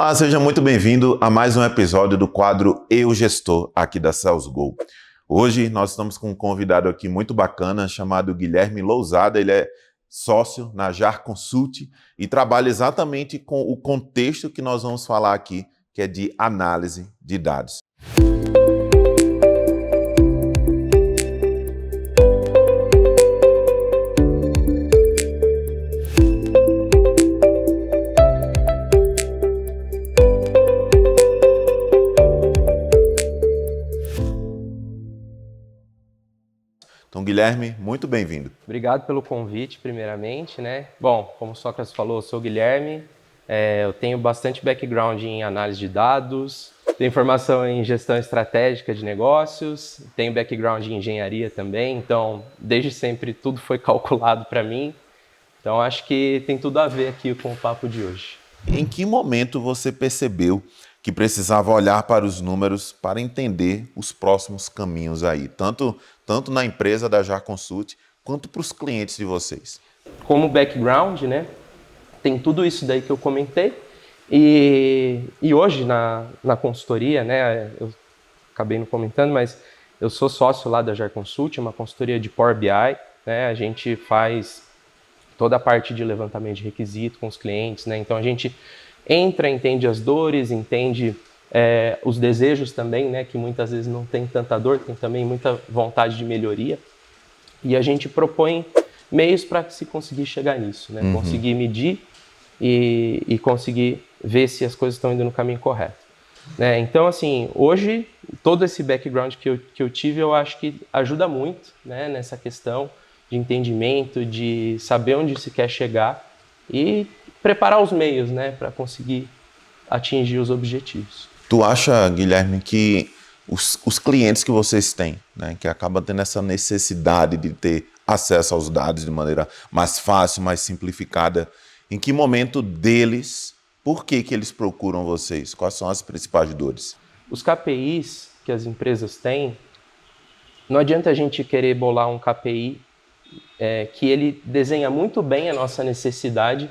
Olá, seja muito bem-vindo a mais um episódio do quadro Eu Gestor, aqui da SalesGo. Hoje nós estamos com um convidado aqui muito bacana, chamado Guilherme Lousada. Ele é sócio na JAR Consult e trabalha exatamente com o contexto que nós vamos falar aqui, que é de análise de dados. Então, Guilherme, muito bem-vindo. Obrigado pelo convite, primeiramente, né? Bom, como o Sócrates falou, eu sou o Guilherme, eu tenho bastante background em análise de dados, tenho formação em gestão estratégica de negócios, tenho background em engenharia também, então, desde sempre, tudo foi calculado para mim. Então, acho que tem tudo a ver aqui com o papo de hoje. Em que momento você percebeu que precisava olhar para os números para entender os próximos caminhos aí, tanto na empresa da JAR Consult, quanto para os clientes de vocês? Como background, né, tem tudo isso daí que eu comentei, e hoje na consultoria, né, eu acabei não comentando, mas eu sou sócio lá da JAR Consult, uma consultoria de Power BI, né, a gente faz toda a parte de levantamento de requisito com os clientes, né, então a gente entra, entende as dores, entende os desejos também, né, que muitas vezes não tem tanta dor, tem também muita vontade de melhoria, e a gente propõe meios para se conseguir chegar nisso, né, conseguir medir e conseguir ver se as coisas estão indo no caminho correto. Né? Então, assim, hoje, todo esse background que eu tive, eu acho que ajuda muito, né, nessa questão de entendimento, de saber onde se quer chegar e preparar os meios, né, para conseguir atingir os objetivos. Tu acha, Guilherme, que os clientes que vocês têm, né, que acabam tendo essa necessidade de ter acesso aos dados de maneira mais fácil, mais simplificada, em que momento deles, por que eles procuram vocês? Quais são as principais dores? Os KPIs que as empresas têm, não adianta a gente querer bolar um KPI que ele desenha muito bem a nossa necessidade,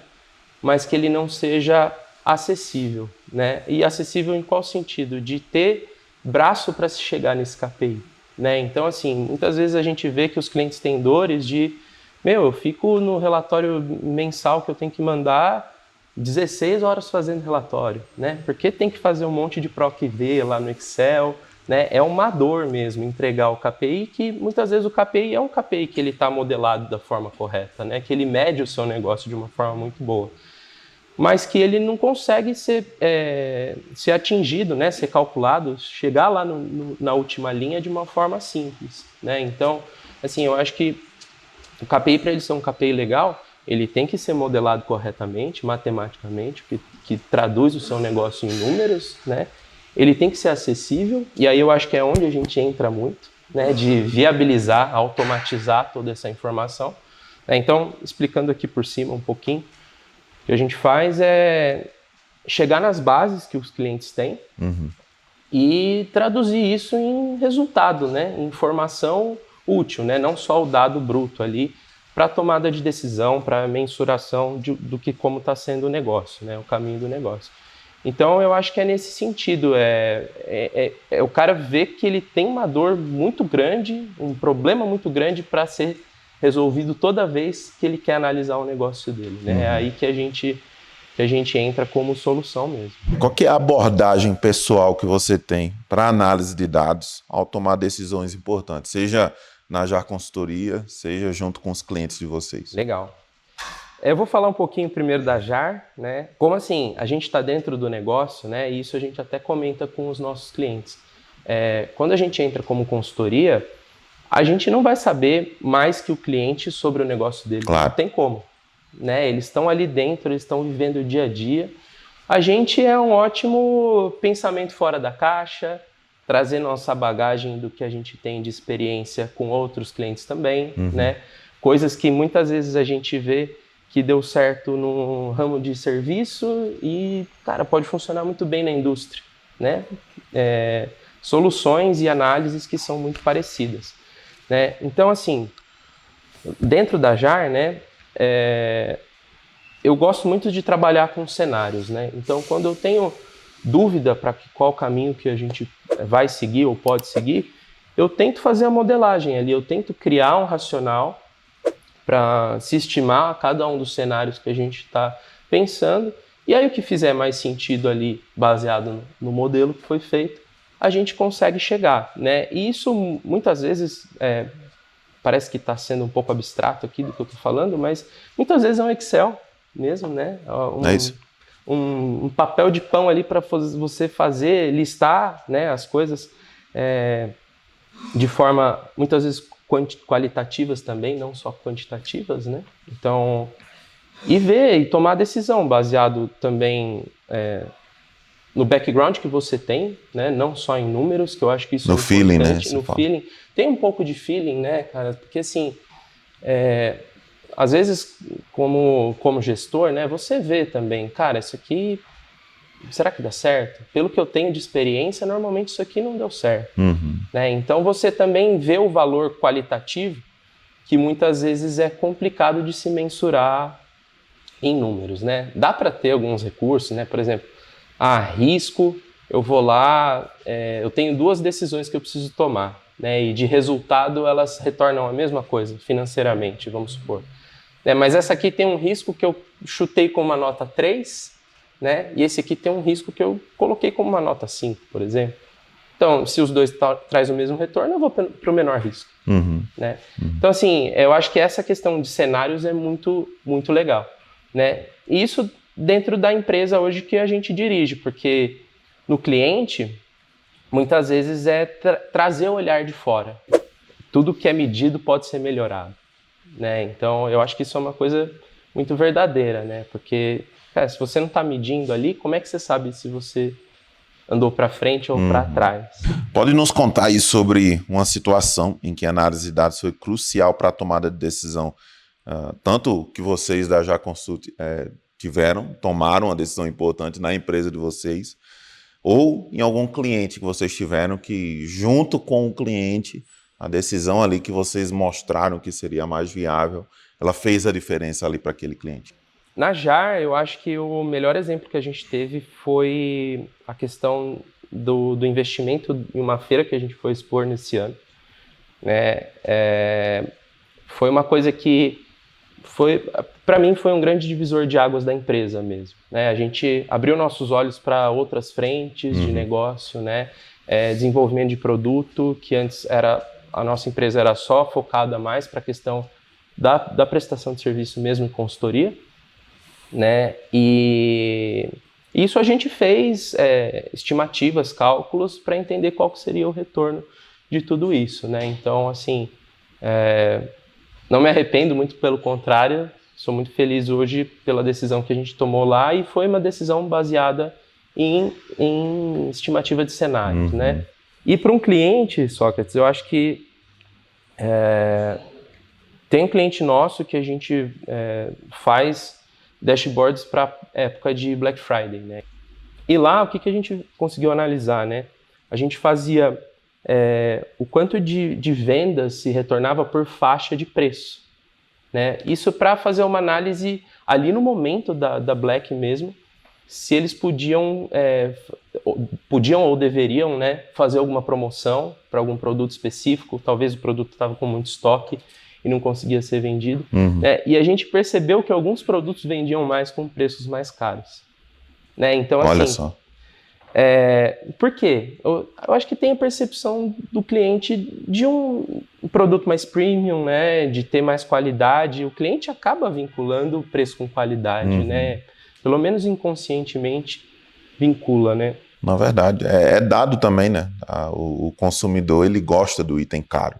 mas que ele não seja acessível, né? E acessível em qual sentido? De ter braço para se chegar nesse KPI, né? Então, assim, muitas vezes a gente vê que os clientes têm dores de, eu fico no relatório mensal que eu tenho que mandar 16 horas fazendo relatório, né? Porque tem que fazer um monte de PROC-V lá no Excel, né? É uma dor mesmo entregar o KPI, que muitas vezes o KPI é um KPI que ele está modelado da forma correta, né? Que ele mede o seu negócio de uma forma muito boa, mas que ele não consegue ser atingido, né? Ser calculado, chegar lá na última linha de uma forma simples, né? Então, assim, eu acho que o KPI, para ele ser um KPI legal, ele tem que ser modelado corretamente, matematicamente, que traduz o seu negócio em números, né? Ele tem que ser acessível, e aí eu acho que é onde a gente entra muito, né? De viabilizar, automatizar toda essa informação. Então, explicando aqui por cima um pouquinho, o que a gente faz é chegar nas bases que os clientes têm e traduzir isso em resultado, né? Em informação útil, né? Não só o dado bruto ali, para tomada de decisão, para mensuração do que como está sendo o negócio, né? O caminho do negócio. Então, eu acho que é nesse sentido, o cara ver que ele tem uma dor muito grande, um problema muito grande para ser resolvido toda vez que ele quer analisar o negócio dele, né? É aí que a gente entra como solução mesmo. Qual que é a abordagem pessoal que você tem para análise de dados ao tomar decisões importantes, seja na JAR Consultoria, seja junto com os clientes de vocês? Legal. Eu vou falar um pouquinho primeiro da JAR, né? Como assim, a gente está dentro do negócio, né? E isso a gente até comenta com os nossos clientes. Quando a gente entra como consultoria, a gente não vai saber mais que o cliente sobre o negócio dele. Claro. Não tem como, né? Eles estão ali dentro, eles estão vivendo o dia a dia. A gente é um ótimo pensamento fora da caixa, trazer nossa bagagem do que a gente tem de experiência com outros clientes também, né? Coisas que muitas vezes a gente vê que deu certo no ramo de serviço e, cara, pode funcionar muito bem na indústria, né? Soluções e análises que são muito parecidas, né? Então, assim, dentro da JAR, né, eu gosto muito de trabalhar com cenários, né? Então, quando eu tenho dúvida para qual caminho que a gente vai seguir ou pode seguir, eu tento fazer a modelagem ali, eu tento criar um racional para se estimar cada um dos cenários que a gente está pensando, e aí o que fizer mais sentido ali, baseado no modelo que foi feito, a gente consegue chegar, né? E isso muitas vezes parece que está sendo um pouco abstrato aqui do que eu estou falando, mas muitas vezes é um Excel mesmo, né? É isso. Um papel de pão ali para você fazer, listar, né, as coisas de forma, muitas vezes, qualitativas também, não só quantitativas, né? Então, e ver e tomar decisão baseado também no background que você tem, né? Não só em números, que eu acho que isso No é feeling, né? importante, no feeling. Tem um pouco de feeling, né, cara? Porque assim, às vezes, como gestor, né, você vê também, cara, isso aqui, será que dá certo? Pelo que eu tenho de experiência, normalmente isso aqui não deu certo. Né? Então você também vê o valor qualitativo, que muitas vezes é complicado de se mensurar em números, né? Dá para ter alguns recursos, né? Por exemplo, risco, eu vou lá, eu tenho duas decisões que eu preciso tomar, né? E de resultado elas retornam a mesma coisa financeiramente, vamos supor. Mas essa aqui tem um risco que eu chutei com uma nota 3, né? E esse aqui tem um risco que eu coloquei como uma nota 5, por exemplo. Então, se os dois trazem o mesmo retorno, eu vou para o menor risco. Né? Então, assim, eu acho que essa questão de cenários é muito, muito legal. Né? E isso dentro da empresa hoje que a gente dirige, porque no cliente, muitas vezes é trazer o olhar de fora. Tudo que é medido pode ser melhorado. Né? Então, eu acho que isso é uma coisa muito verdadeira, né? Porque, cara, se você não está medindo ali, como é que você sabe se você andou para frente ou para trás? Pode nos contar aí sobre uma situação em que a análise de dados foi crucial para a tomada de decisão, tanto que vocês da Já Consult tomaram uma decisão importante na empresa de vocês, ou em algum cliente que vocês tiveram que, junto com o cliente, a decisão ali que vocês mostraram que seria mais viável, ela fez a diferença ali para aquele cliente. Na JAR, eu acho que o melhor exemplo que a gente teve foi a questão do investimento em uma feira que a gente foi expor nesse ano. Né? Foi uma coisa que, para mim, foi um grande divisor de águas da empresa mesmo. Né? A gente abriu nossos olhos para outras frentes de negócio, né? Desenvolvimento de produto, que antes a nossa empresa era só focada mais para a questão da prestação de serviço mesmo em consultoria. Né? E isso a gente fez estimativas, cálculos para entender qual que seria o retorno de tudo isso, né? Então, assim, não me arrependo, muito pelo contrário, sou muito feliz hoje pela decisão que a gente tomou lá, e foi uma decisão baseada em estimativa de cenários, né? E para um cliente, Sócrates, eu acho que tem um cliente nosso que a gente faz dashboards para época de Black Friday, né? E lá, o que a gente conseguiu analisar, né? A gente fazia o quanto de vendas se retornava por faixa de preço, né? Isso para fazer uma análise ali no momento da Black mesmo, se eles podiam ou deveriam, né, fazer alguma promoção para algum produto específico. Talvez o produto estava com muito estoque e não conseguia ser vendido. Né? E a gente percebeu que alguns produtos vendiam mais com preços mais caros. Né? Então, Olha assim, só. Por quê? Eu acho que tem a percepção do cliente de um produto mais premium, né? De ter mais qualidade. O cliente acaba vinculando o preço com qualidade, né? Pelo menos inconscientemente vincula, né? Na verdade, é dado também, né? O consumidor, ele gosta do item caro.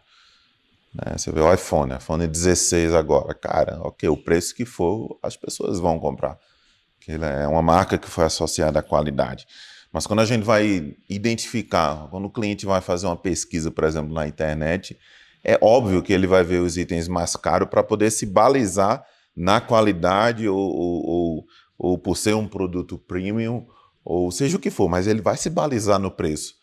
Né? Você vê o iPhone 16 agora, cara, ok, o preço que for, as pessoas vão comprar. Porque ele é uma marca que foi associada à qualidade. Mas quando a gente vai identificar, quando o cliente vai fazer uma pesquisa, por exemplo, na internet, é óbvio que ele vai ver os itens mais caros para poder se balizar na qualidade ou por ser um produto premium, ou seja o que for, mas ele vai se balizar no preço.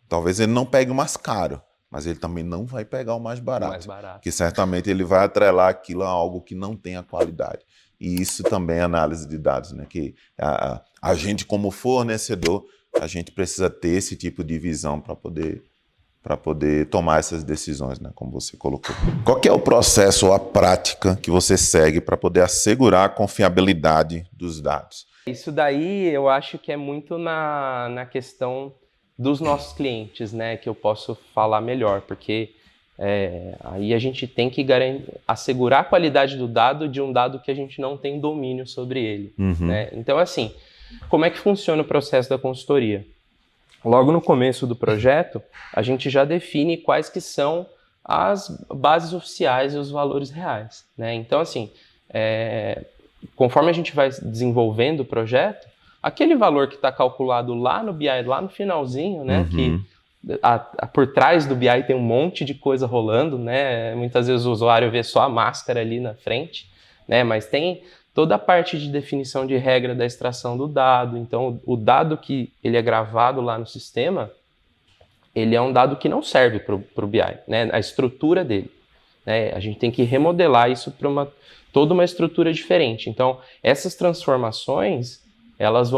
Talvez ele não pegue o mais caro, mas ele também não vai pegar o mais barato. Que certamente ele vai atrelar aquilo a algo que não tenha qualidade. e isso também é análise de dados, né? Que a gente, como fornecedor, a gente precisa ter esse tipo de visão para poder tomar essas decisões, né? Como você colocou. Qual que é o processo ou a prática que você segue para poder assegurar a confiabilidade dos dados? Isso daí eu acho que é muito na questão dos nossos clientes, né? Que eu posso falar melhor, porque aí a gente tem que assegurar a qualidade do dado de um dado que a gente não tem domínio sobre ele, né? Então, assim, como é que funciona o processo da consultoria? Logo no começo do projeto, a gente já define quais que são as bases oficiais e os valores reais, né? Então, assim, conforme a gente vai desenvolvendo o projeto, aquele valor que está calculado lá no BI, lá no finalzinho, né? Que por trás do BI tem um monte de coisa rolando, né? Muitas vezes o usuário vê só a máscara ali na frente, né? Mas tem toda a parte de definição de regra da extração do dado. Então, o dado que ele é gravado lá no sistema, ele é um dado que não serve para o BI, né? A estrutura dele, né? A gente tem que remodelar isso para toda uma estrutura diferente. Então, essas transformações, elas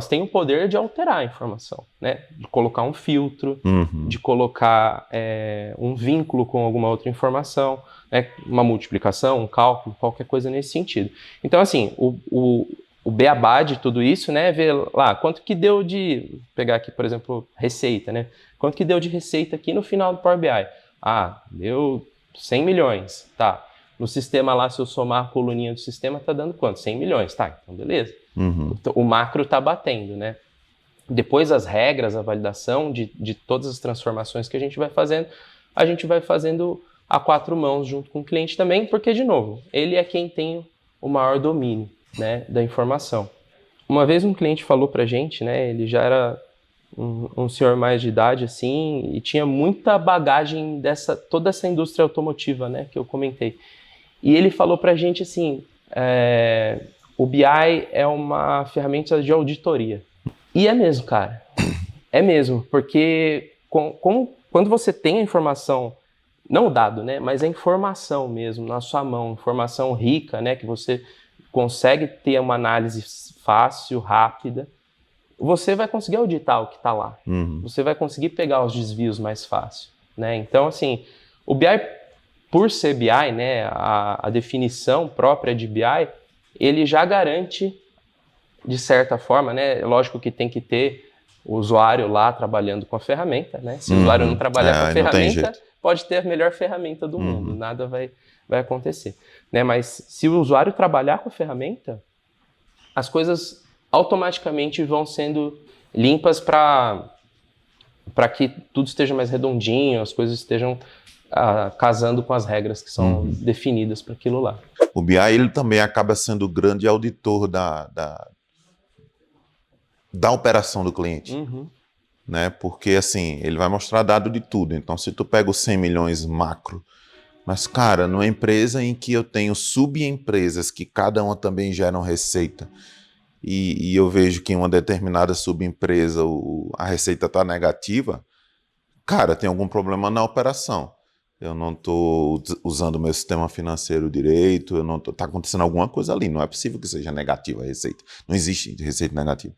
têm o poder de alterar a informação, né? De colocar um filtro, de colocar um vínculo com alguma outra informação, né? Uma multiplicação, um cálculo, qualquer coisa nesse sentido. Então, assim, o beabá de tudo isso, né? Ver lá quanto que deu de... pegar aqui, por exemplo, receita, né? Quanto que deu de receita aqui no final do Power BI? Ah, deu 100 milhões, tá. No sistema lá, se eu somar a coluninha do sistema, tá dando quanto? 100 milhões, tá, então beleza. O macro tá batendo, né? Depois as regras, a validação de todas as transformações que a gente vai fazendo a 4 mãos junto com o cliente também, porque, de novo, ele é quem tem o maior domínio, né, da informação. Uma vez um cliente falou pra gente, né, ele já era um senhor mais de idade, assim, e tinha muita bagagem toda essa indústria automotiva, né, que eu comentei. E ele falou pra gente assim, o BI é uma ferramenta de auditoria. E é mesmo, cara. É mesmo, porque quando você tem a informação, não o dado, né, mas a informação mesmo na sua mão, informação rica, né, que você consegue ter uma análise fácil, rápida, você vai conseguir auditar o que está lá. Você vai conseguir pegar os desvios mais fácil, né? Então, assim, o BI, por ser BI, né, a definição própria de BI, ele já garante, de certa forma, né? Lógico que tem que ter o usuário lá trabalhando com a ferramenta, né? Se o usuário não trabalhar com a ferramenta, pode ter a melhor ferramenta do mundo, nada vai acontecer, né? Mas se o usuário trabalhar com a ferramenta, as coisas automaticamente vão sendo limpas para que tudo esteja mais redondinho, as coisas estejam casando com as regras que são definidas para aquilo lá. O BI ele também acaba sendo o grande auditor da operação do cliente, né? Porque assim, ele vai mostrar dado de tudo. Então, se tu pega os 100 milhões macro, mas cara, numa empresa em que eu tenho subempresas que cada uma também geram receita, e eu vejo que em uma determinada subempresa a receita está negativa, cara, tem algum problema na operação. Eu não estou usando o meu sistema financeiro direito, está acontecendo alguma coisa ali. Não é possível que seja negativa a receita. Não existe receita negativa.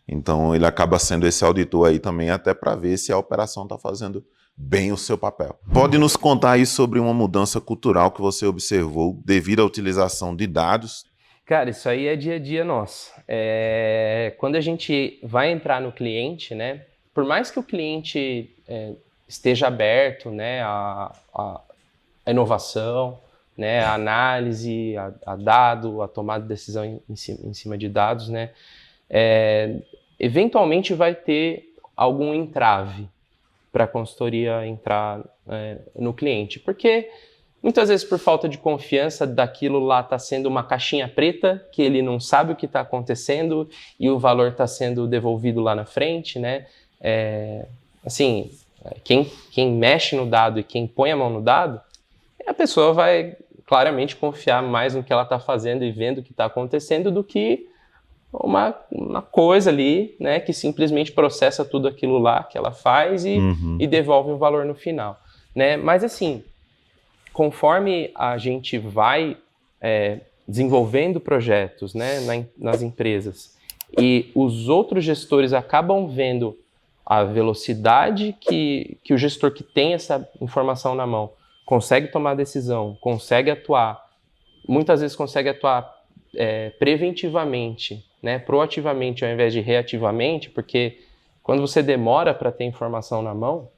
Então, ele acaba sendo esse auditor aí também, até para ver se a operação está fazendo bem o seu papel. Pode nos contar aí sobre uma mudança cultural que você observou devido à utilização de dados? Cara, isso aí é dia a dia nosso. Quando a gente vai entrar no cliente, né, por mais que o cliente esteja aberto, né, a inovação, né, a análise, a dado, a tomada de decisão em cima de dados, né, eventualmente vai ter algum entrave para a consultoria entrar no cliente, porque muitas vezes por falta de confiança daquilo lá está sendo uma caixinha preta, que ele não sabe o que está acontecendo e o valor está sendo devolvido lá na frente, né? Assim, quem mexe no dado e quem põe a mão no dado, a pessoa vai claramente confiar mais no que ela está fazendo e vendo o que está acontecendo do que uma coisa ali, né, que simplesmente processa tudo aquilo lá que ela faz e devolve um valor no final, né? Mas assim, conforme a gente vai desenvolvendo projetos, né, nas empresas, e os outros gestores acabam vendo a velocidade que o gestor que tem essa informação na mão consegue tomar decisão, consegue atuar, muitas vezes consegue atuar preventivamente, né, proativamente ao invés de reativamente, porque quando você demora para ter informação na mão,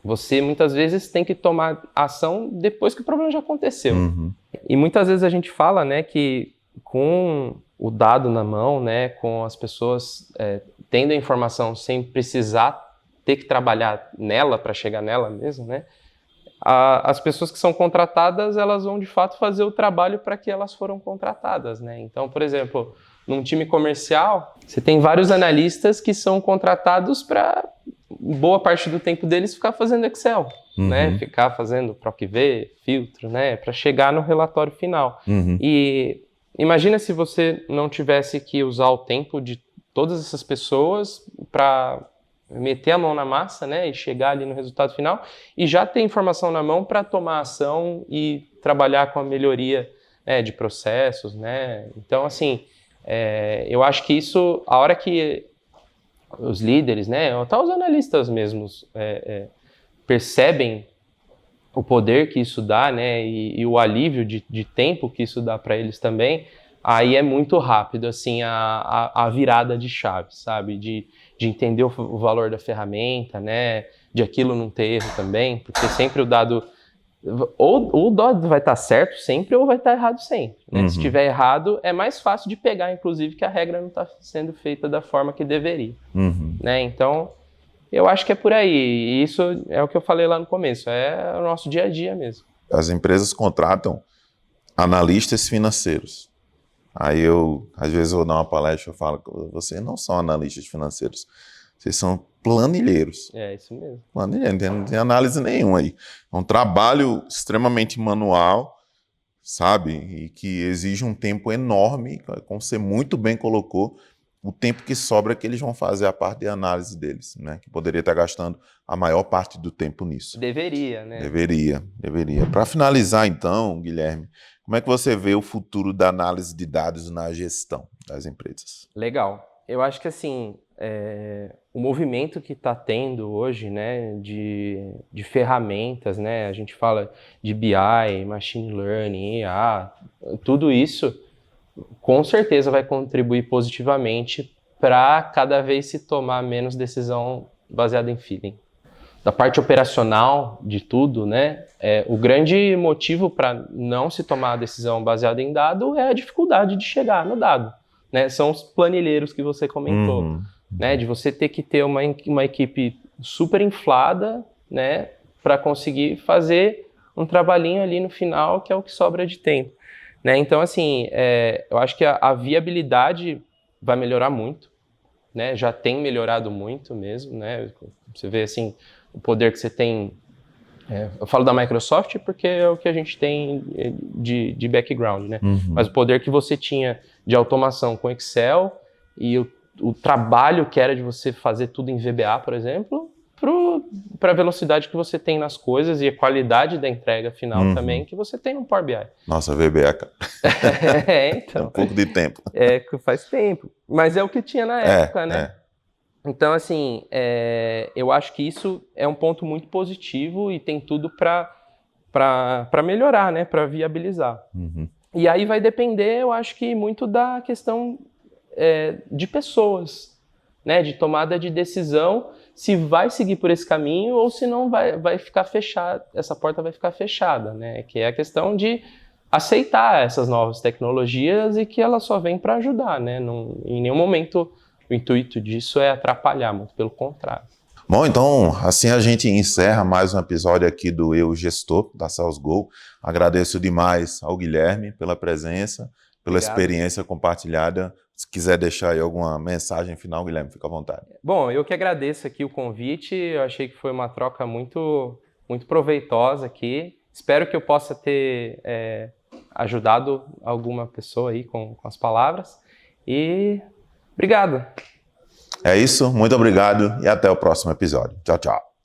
você muitas vezes tem que tomar ação depois que o problema já aconteceu. Uhum. E muitas vezes a gente fala, né, que com o dado na mão, né, com as pessoas tendo a informação sem precisar ter que trabalhar nela para chegar nela mesmo, né, as pessoas que são contratadas, elas vão de fato fazer o trabalho para que elas foram contratadas, né? Então, por exemplo, num time comercial, você tem vários analistas que são contratados para boa parte do tempo deles ficar fazendo Excel, né? Ficar fazendo PROC-V, filtro, né? Para chegar no relatório final. E imagina se você não tivesse que usar o tempo de todas essas pessoas para meter a mão na massa, né, e chegar ali no resultado final e já ter informação na mão para tomar ação e trabalhar com a melhoria, né, de processos, né? Então, assim, eu acho que isso, a hora que os líderes, né, até os analistas mesmos percebem o poder que isso dá, né, e o alívio de tempo que isso dá para eles também, aí é muito rápido, assim, a virada de chave, sabe? De entender o valor da ferramenta, né? De aquilo não ter erro também, porque sempre o dado... Ou o dado vai estar certo sempre ou vai estar errado sempre, né? Se estiver errado, é mais fácil de pegar, inclusive, que a regra não está sendo feita da forma que deveria, né? Então, eu acho que é por aí. E isso é o que eu falei lá no começo, é o nosso dia a dia mesmo. As empresas contratam analistas financeiros. Aí às vezes eu dou uma palestra e eu falo, vocês não são analistas financeiros, vocês são planilheiros. É, isso mesmo. Planilheiro, não tem análise nenhuma aí. É um trabalho extremamente manual, sabe? E que exige um tempo enorme, como você muito bem colocou, o tempo que sobra que eles vão fazer a parte de análise deles, né? Que poderia estar gastando a maior parte do tempo nisso. Deveria, né? Deveria. Para finalizar, então, Guilherme, como é que você vê o futuro da análise de dados na gestão das empresas? Legal. Eu acho que, assim, o movimento que está tendo hoje, né, de ferramentas, né, a gente fala de BI, Machine Learning, IA, tudo isso, com certeza vai contribuir positivamente para cada vez se tomar menos decisão baseada em feeling. Da parte operacional de tudo, né, o grande motivo para não se tomar a decisão baseada em dado é a dificuldade de chegar no dado, né? São os planilheiros que você comentou, né, de você ter que ter uma equipe super inflada, né, para conseguir fazer um trabalhinho ali no final, que é o que sobra de tempo, né? Então, assim, eu acho que a viabilidade vai melhorar muito, né? Já tem melhorado muito mesmo, né? Você vê, assim, o poder que você tem, eu falo da Microsoft porque é o que a gente tem de background, né? Mas o poder que você tinha de automação com Excel e o trabalho que era de você fazer tudo em VBA, por exemplo, para a velocidade que você tem nas coisas e a qualidade da entrega final também que você tem no Power BI. Nossa, VBA, cara. Então. Um pouco de tempo. Faz tempo. Mas é o que tinha na época, né? Então, assim, eu acho que isso é um ponto muito positivo e tem tudo para melhorar, né? Para viabilizar. E aí vai depender, eu acho que muito da questão de pessoas, né? De tomada de decisão, se vai seguir por esse caminho ou se não vai ficar fechado, essa porta vai ficar fechada, né? Que é a questão de aceitar essas novas tecnologias e que elas só vêm para ajudar, né? Em nenhum momento o intuito disso é atrapalhar, muito pelo contrário. Bom, então, assim a gente encerra mais um episódio aqui do Eu Gestor, da SalesGo. Agradeço demais ao Guilherme pela presença, pela experiência compartilhada. Se quiser deixar aí alguma mensagem final, Guilherme, fica à vontade. Bom, eu que agradeço aqui o convite. Eu achei que foi uma troca muito, muito proveitosa aqui. Espero que eu possa ter ajudado alguma pessoa aí com as palavras. E obrigado. É isso, muito obrigado e até o próximo episódio. Tchau, tchau.